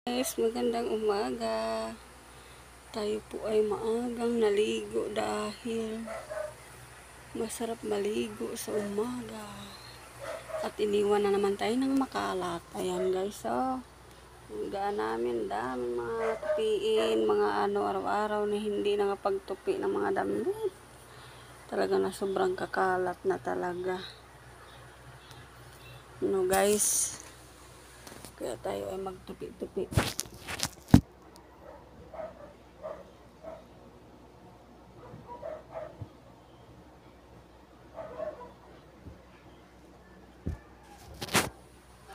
Guys, magandang umaga. Tayo po ay maagang naligo dahil masarap maligo sa umaga. At iniwan na naman tayo ng makalat. Ayan guys, oh. Gaan namin, daming mga tupiin, mga araw-araw na hindi nakapagtupi ng mga damit. Talaga na sobrang kakalat na talaga. No guys, kaya tayo ay magtupi-tupi.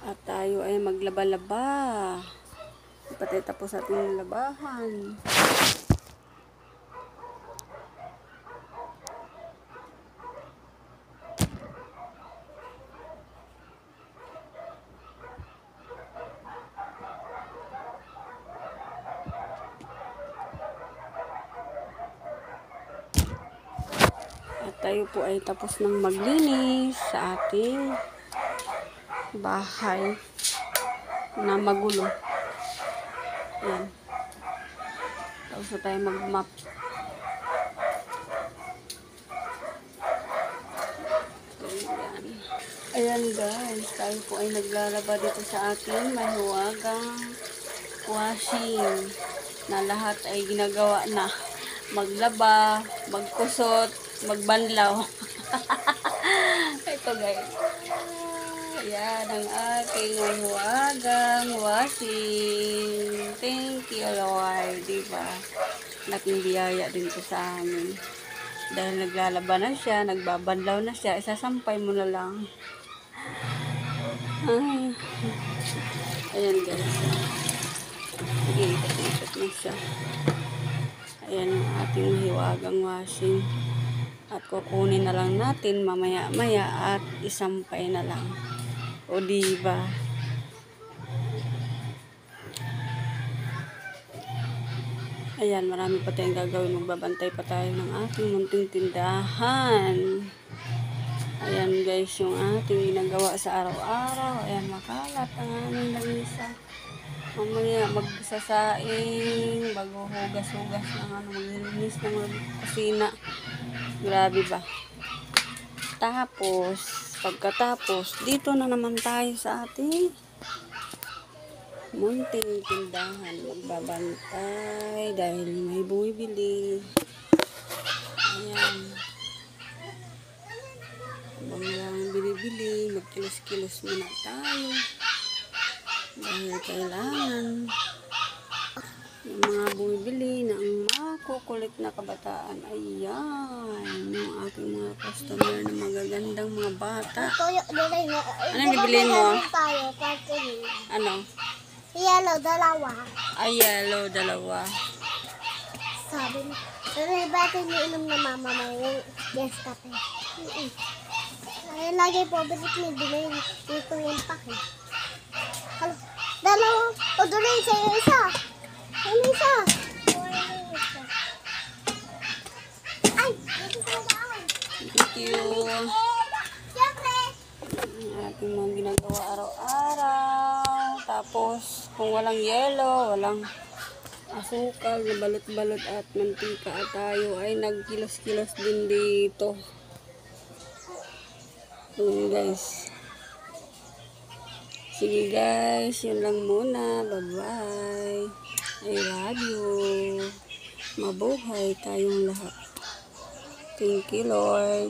At tayo ay maglaba-laba. Patay tapos ating labahan. At tayo po ay tapos ng maglinis sa ating bahay na magulo. Ayan. Tapos na tayo mag-map. Ayan guys, tayo po ay naglalaba dito sa ating mahiwagang washing na lahat ay ginagawa na. Maglaba, magkusot, magbanlaw. Ito guys. Ayan ang aking mahiwagang washing. Thank you Lord, diba? Laking biyaya din to sa amin. Dahil naglalaba na siya, nagbabanlaw na siya, isasampay mo na lang. Ayan guys. Sige, ikot-ikot na siya. Ayan ang ating mahiwagang washing. At kukunin na lang natin mamaya-maya at isampay na lang. O diba? Ayan, marami pa tayong gagawin. Magbabantay pa tayo ng ating munting tindahan. Ayan guys, yung ating ginagawa sa araw-araw. Ayan, makalat ang aming lamisa. Mamaya magsasaing, bago hugas-hugas ng maglinis ng mga kusina. Grabe ba? Tapos, pagkatapos, dito na naman tayo sa ating munting tindahan. Magbabantay dahil may bumibili. Ayan. Habang walang bili-bili, magkilos-kilos muna tayo. Dahil kailangan yung mga bumibili ng makukulit na kabataan. Ayan, yung aking mga customer na magagandang mga bata. Anong bibiliin mo? Ano? Yellow, dalawa. Ay, yellow, dalawa. Sabi mo, ba ito iniinom na mama mo yung Nescafe? Ay, lagi po, basit mo, din ito yung pake. Halo, dalawa. O, doon na yung isa. Ano isa? Ay, dito sa daan. Thank you. Siyempre. Ang ating mga ginagawa araw-araw. Tapos, kung walang yellow, walang asukal, na balot-balot at mantika at tayo ay nagkilos-kilos din dito. Yun guys. Sige guys, yun lang muna. Bye-bye. I love you. Mabuhay tayong lahat. Thank you Lord.